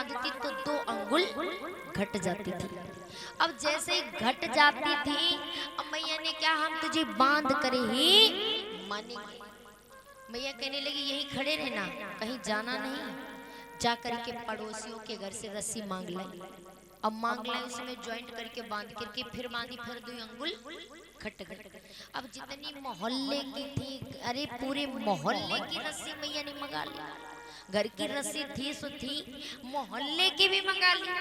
बांधती तो 2 अंगुल घट जाती थी। अब जैसे ही घट जाती थी, अब मैया ने क्या, हम तुझे बांध करे ही मानेंगे। मैया कहने लगी यही खड़े रहना, कहीं जाना नहीं। जा करके पड़ोसियों के घर से रस्सी मांग लाई। अब मांग लाई, उसमें ज्वाइंट करके बांध करके फिर बांधी, फिर 2 अंगुल खट गए। अब जितनी मोहल्ले की थी, अरे पूरे मोहल्ले की रस्सी मैया ने मंगा ली। घर की रस्सी थी सो थी, मोहल्ले की भी मंगा ली।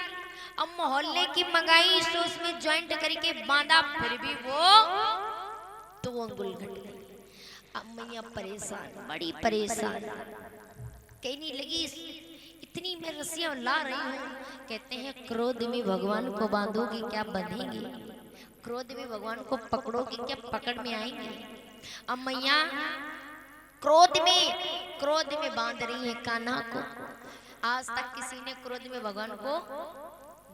अब मोहल्ले की मंगाई सो उसमें ज्वाइंट करके बांधा, फिर भी वो 2 अंगुल घट गई। अब मैया परेशान, बड़ी परेशान, कहने लगी इतनी मैं रस्सियां ला रही हूँ। कहते हैं क्रोध में भगवान को बांधोगी क्या बंधेंगे, क्रोध में भगवान को पकड़ोगे क्या पकड़ में आएंगे। अब मैया क्रोध में बांध रही है कान्हा को। आज तक किसी ने क्रोध में भगवान को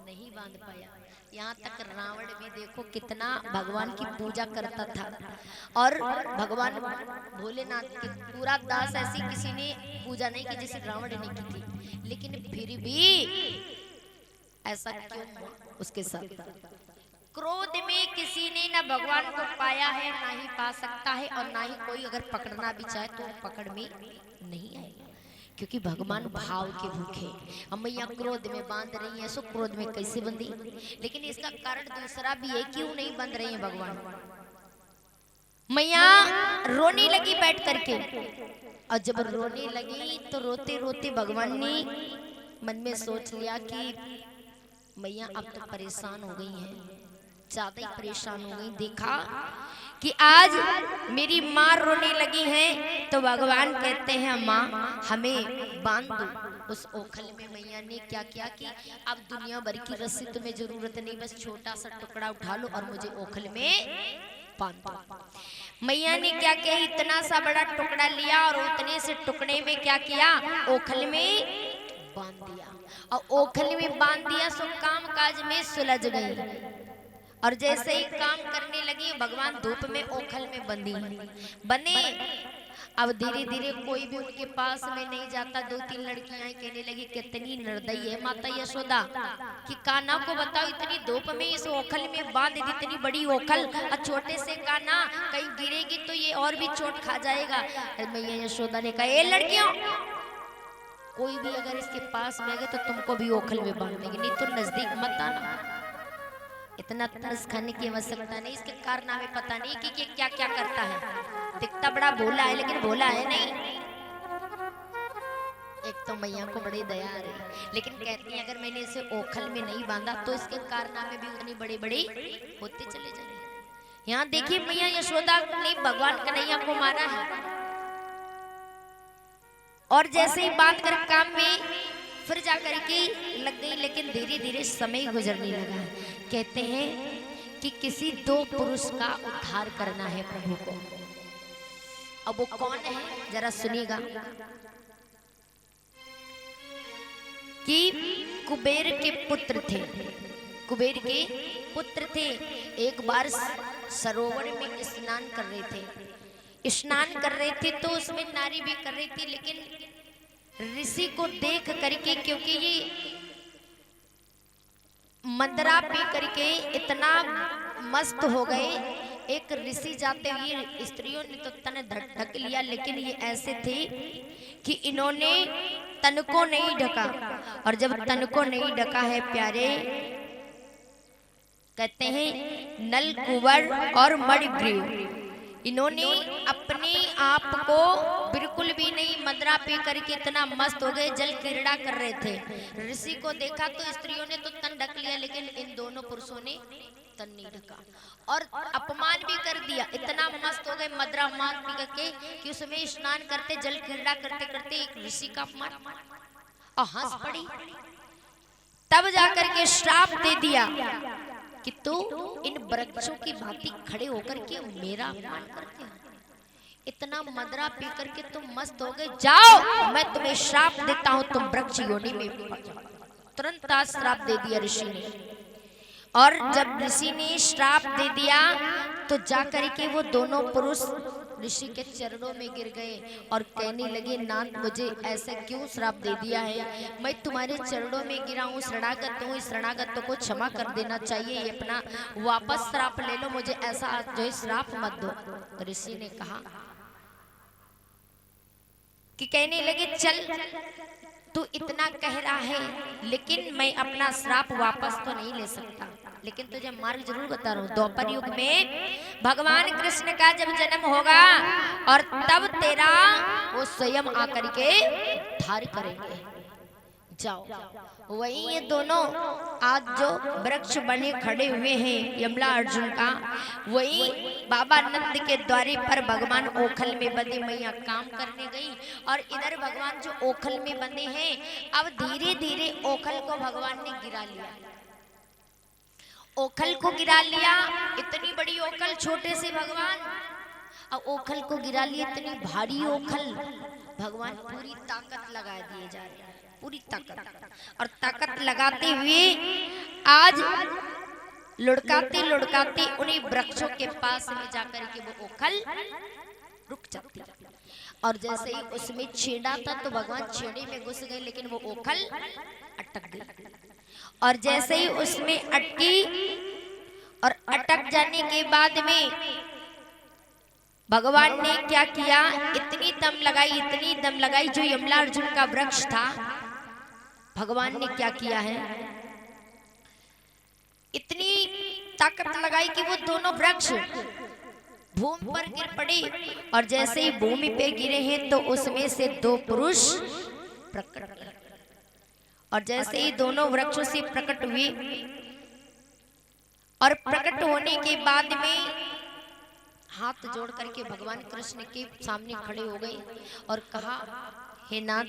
नहीं बांध पाया। यहाँ तक रावण भी देखो कितना भगवान की पूजा करता था, और भगवान भोलेनाथ की पूरा दास ऐसी किसी ने पूजा नहीं की जैसे रावण ने की थी। लेकिन फिर भी ऐसा क्यों हुआ उसके साथ? क्रोध में किसी ने ना भगवान को पाया है, ना ही पा सकता है, और ना ही कोई अगर पकड़ना भी चाहे तो पकड़ में नहीं आएगा, क्योंकि भगवान भाव के भूखे। हम मैया क्रोध में बांध रही है, सो क्रोध में कैसे बंधी? लेकिन इसका कारण दूसरा भी है, क्यों नहीं बंध रही है भगवान? मैया रोने लगी बैठ करके, और जब रोने लगी तो रोते रोते भगवान ने मन में सोच लिया कि मैया अब तो परेशान हो गई हैं, ज्यादा ही परेशान हो गई। देखा कि आज मेरी माँ रोने लगी है, तो भगवान कहते हैं माँ हमें बांध दो उस ओखल में। मैया ने क्या किया कि अब दुनिया भर की रस्सी तुम्हें जरूरत नहीं, बस छोटा सा टुकड़ा उठा लो और मुझे ओखल में बांध दो। मैया ने क्या किया, इतना सा बड़ा टुकड़ा लिया और उतने से टुकड़े में क्या किया, ओखल में बांध दिया। और ओखल में बांध दिया सो काम काज में सुलझ गई। और जैसे ही काम करने लगी, भगवान धूप में ओखल में बने। अब धीरे धीरे कोई भी उनके पास में नहीं जाता। 2-3 लड़कियां कहने लगी कितनी निर्दयी है माता यशोदा, कि कान्हा को बताओ इतनी धूप में इस ओखल में बांध दी, इतनी बड़ी ओखल, और छोटे से कान्हा कहीं गिरेगी तो ये और भी चोट खा जाएगा। मैया यशोदा ने कहा ए लड़कियों, कोई भी अगर इसके पास में गए तो तुमको भी ओखल में बांध देंगे, नहीं तो नजदीक मत आना। इतना तरस खाने की आवश्यकता नहीं, इसके कारनामे पता नहीं कि क्या क्या करता है। दिखता बड़ा भोला है लेकिन भोला है नहीं। एक तो मैया को बड़ी दया आ रही, लेकिन कहती है अगर मैंने इसे ओखल में नहीं बांधा तो इसके कारनामे भी उतनी बड़े बड़े होते चले जाएंगे। यहाँ देखिए मैया यशोदा ने भगवान कन्हैया को मारा है, और जैसे ही बांध कर काम में फिर जाकर के लग गई। लेकिन धीरे धीरे समय गुजरने लगा। कहते हैं कि किसी 2 पुरुष का उद्धार करना है प्रभु को। अब वो कौन है जरा सुनिएगा। कि कुबेर के पुत्र थे, कुबेर के पुत्र थे। एक बार सरोवर में स्नान कर रहे थे, तो उसमें नारी भी कर रही थी। लेकिन ऋषि को देख करके, क्योंकि ये मंदरा पी करके इतना मस्त हो गए, एक ऋषि जाते हुए स्त्रियों ने तो तन ढक लिया, लेकिन ये ऐसे थे कि इन्होंने तन को नहीं ढका। और जब तन को नहीं ढका है प्यारे, कहते हैं नल कुंवर और मणिग्रीव, इन्होंने अपने आप को बिल्कुल भी नहीं, मदरा पी करके इतना मस्त हो गए, जल क्रीड़ा कर रहे थे। ऋषि को देखा तो स्त्रियों ने तो तन ढक लिया, लेकिन इन दोनों पुरुषों ने तन नहीं ढका और अपमान भी कर दिया। इतना मस्त हो गए मदरा मार पी करके कि उसमें स्नान करते, जल क्रीड़ा करते करते एक ऋषि का अपमान, और हंस पड़ी। तब जाकर के श्राप दे दिया कि तू इन वृक्षों की भांति खड़े होकर के मेरा अपमान करते हो। इतना मदरा पी करके तुम मस्त हो गए, जाओ मैं तुम्हें श्राप देता हूं, तुम वृक्ष योनि में पड़ जाओ। तुरंत श्राप दे दिया ऋषि ने। और जब ऋषि ने श्राप दे दिया तो जाकर के वो दोनों पुरुष ऋषि के चरणों में गिर गए और कहने लगे, नाथ मुझे ऐसे क्यों श्राप दे दिया है, मैं तुम्हारे चरणों में गिरा हूँ, शरणागत हूँ, इस शरणागत को क्षमा कर देना चाहिए, ये अपना वापस श्राप ले लो, मुझे ऐसा जो है श्राप मत दो। तो ऋषि ने कहा कि कहने लगे, चल तू इतना कह रहा है, लेकिन मैं अपना श्राप वापस तो नहीं ले सकता, लेकिन तुझे मार्ग जरूर बता रहा हूँ। द्वापर युग में भगवान कृष्ण का जब जन्म होगा और तब तेरा वो स्वयं आकर के उद्धार करेंगे। जाओ, वही ये दोनों आज जो वृक्ष बने खड़े हुए हैं यमला अर्जुन का, वही बाबा नंद के द्वारे पर भगवान ओखल में बंधी मैया काम करने गई और इधर भगवान जो ओखल में बंधे हैं, अब धीरे धीरे ओखल को भगवान ने गिरा लिया। ओखल को गिरा लिया, इतनी बड़ी ओखल, छोटे से भगवान, अब ओखल को गिरा लिया, इतनी भारी ओखल, भगवान पूरी ताकत लगा दिए जा रहे हैं, पूरी ताकत, और ताकत लगाते हुए आज लुढ़काते लुढ़काते उन्हीं वृक्षों के पास में जाकर के वो ओखल रुक जाती है। और जैसे ही उसमें छेड़ा था तो भगवान छेड़े में घुस गए, लेकिन वो ओखल अटक गई। और जैसे ही उसमें अटकी और अटक जाने के बाद में भगवान ने क्या किया, इतनी दम लगाई जो यमला अर्जुन का वृक्ष था, भगवान ने क्या किया है, इतनी ताकत लगाई कि वो दोनों वृक्ष भूमि पर गिर पड़े। और जैसे ही भूमि पे गिरे हैं तो उसमें से दो पुरुष प्रकट हुए, और जैसे ही दोनों वृक्षों से प्रकट हुए और प्रकट होने के बाद में हाथ जोड़ करके भगवान कृष्ण के सामने खड़े हो गए और कहा, हे नाथ,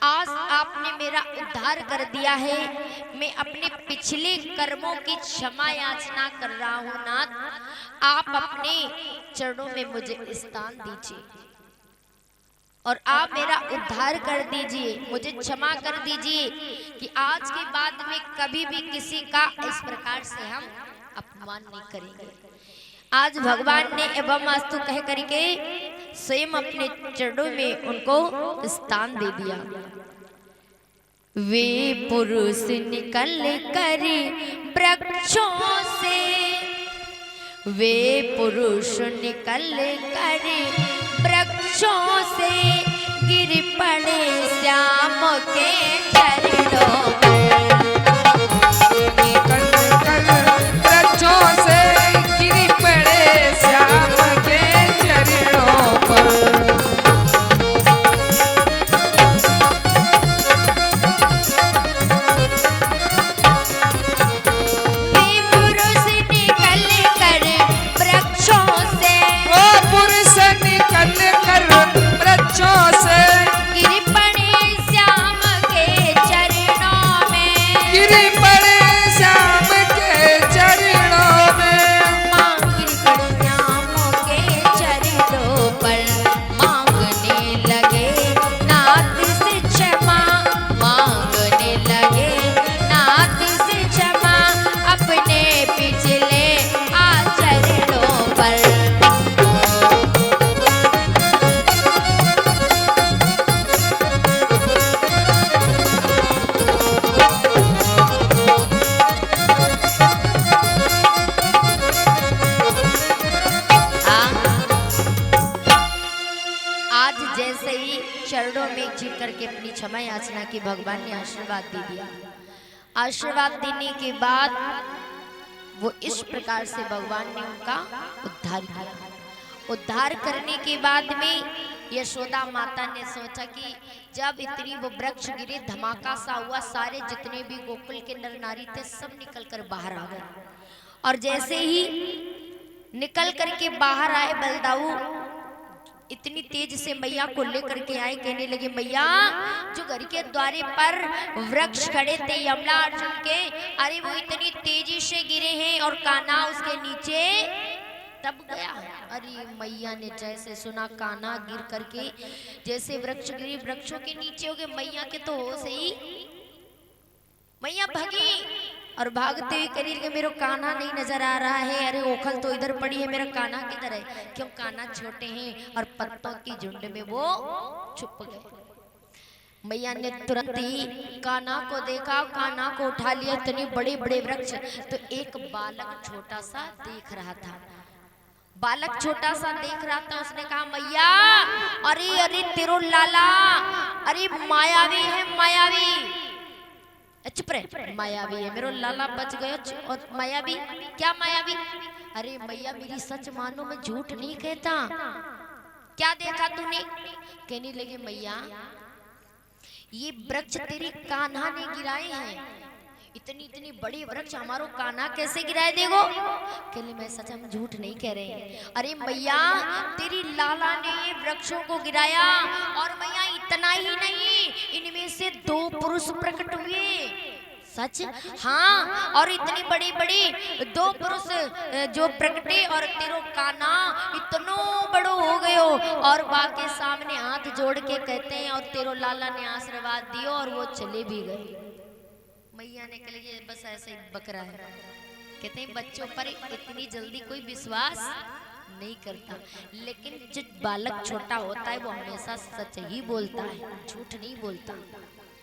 आज आपने मेरा उद्धार कर दिया है, मैं अपने पिछले कर्मों की क्षमा याचना कर रहा हूँ नाथ, आप अपने चरणों में मुझे स्थान दीजिए और आप मेरा उद्धार कर दीजिए, मुझे क्षमा कर दीजिए कि आज के बाद में कभी भी किसी का इस प्रकार से हम अपमान नहीं करेंगे। आज भगवान ने एवं अस्तु कह करके स्वयं अपने चरणों में उनको स्थान दे दिया। वे पुरुष निकल कर वृक्षों से, वे पुरुष निकल कर वृक्षों से गिर पड़े श्याम के चरणों में, निकल कर वृक्षों से गिर पड़े श्याम के चरणों पर। चरणों में गिर करके अपनी क्षमा याचना की, भगवान ने आशीर्वाद दे दिया। आशीर्वाद देने के बाद वो इस प्रकार से भगवान ने उनका उद्धार किया। उद्धार करने के बाद में यशोदा माता ने सोचा कि जब इतनी वो वृक्ष गिरे, धमाका सा हुआ, सारे जितने भी गोकुल के नर नारी थे सब निकल कर बाहर आ गए। और जैसे ही निकल करके बाहर आए, बलदाऊ इतनी तेज से मैया को लेकर के आए, कहने लगे, मैया जो घर के द्वारे पर वृक्ष खड़े थे यमला अर्जुन के, अरे वो इतनी तेजी से गिरे हैं और कान्हा उसके नीचे दब गया। अरे मैया ने जैसे सुना कान्हा गिर करके जैसे वृक्ष गिरी, वृक्षों के नीचे हो गए, मैया के तो होश ही, मैया भगी और भागते हुए कह रही कि मेरा कान्हा नहीं नजर आ रहा है। अरे ओखल तो इधर पड़ी है, मेरा कान्हा किधर है? क्यों? कान्हा छोटे हैं और पत्तों की झुंड में वो छुप गए। मैया ने तुरंत ही कान्हा को देखा, कान्हा को उठा लिया। इतने बड़े बड़े वृक्ष, तो एक बालक छोटा सा देख रहा था। बालक छोटा सा देख रहा था, उसने कहा मैया अरे अरे तेरो लाला अरे मायावी है, मायावी। चुप रहे, मायावी है मेरो लाला, बच गयो। और मायावी? क्या मायावी? अरे मैया मेरी सच मानो, मैं झूठ नहीं कहता। क्या देखा तूने? कहने लगे मैया ये वृक्ष तेरी कान्हा ने गिराए हैं। इतनी इतनी बड़ी वृक्ष हमारो कान्हा कैसे गिराए देगो? कहले मैं सच, हम झूठ नहीं कह रहे हैं। अरे मैया तेरी लाला ने ये वृक्षों को गिराया, और मैया इतना ही नहीं, इनमें से 2 पुरुष प्रकट हुए। सच? हाँ, और इतनी बड़ी बड़ी 2 पुरुष जो प्रकटे, और तेरो कान्हा इतनो बड़ो हो गयो, और बा के सामने हाथ जोड़ के कहते हैं, और तेरो लाला ने आशीर्वाद दियो और वो चले भी गए। मैया ने कहा ये बस ऐसे ही बकरा है। कहते हैं बच्चों पर इतनी जल्दी कोई विश्वास नहीं करता, लेकिन जो बालक छोटा होता है वो हमेशा सच ही बोलता है, झूठ नहीं बोलता।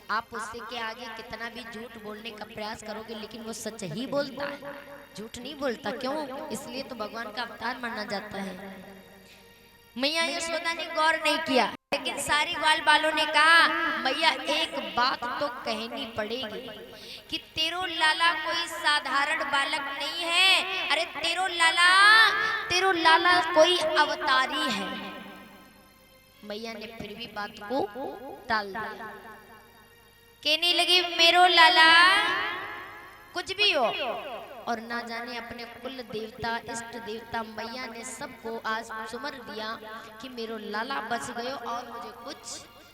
आप उससे के आगे कितना भी झूठ बोलने का प्रयास करोगे, लेकिन वो सच ही बोलता है, झूठ नहीं बोलता। क्यों? इसलिए तो भगवान का अवतार माना जाता है। मैया यशोदा ने गौर नहीं किया, लेकिन सारी ग्वाल बालों ने कहा मैया एक बात तो कहनी पड़ेगी कि तेरो लाला कोई साधारण बालक नहीं है। अरे तेरो लाला कोई अवतारी है। मैया ने फिर भी बात को टाल दिया। कहने लगी मेरो लाला कुछ भी हो, और ना जाने अपने कुल देवता इष्ट देवता मैया ने सबको आज सुमर दिया कि मेरो लाला बच गयो और मुझे कुछ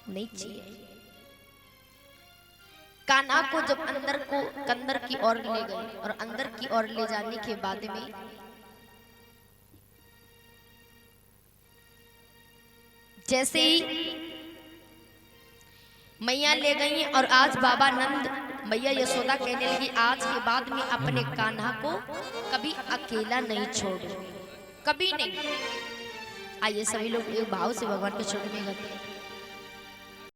नहीं चाहिए। कान्हा को जब अंदर की ओर ले गए, और अंदर की ओर ले जाने के बाद में जैसे ही मैया ले गई, और आज बाबा नंद मैया यशोदा कहने लगी आज के बाद में अपने कान्हा को कभी अकेला नहीं छोड़ो, कभी नहीं। आइए सभी लोग एक भाव से भगवान के चरणों में गाते हैं।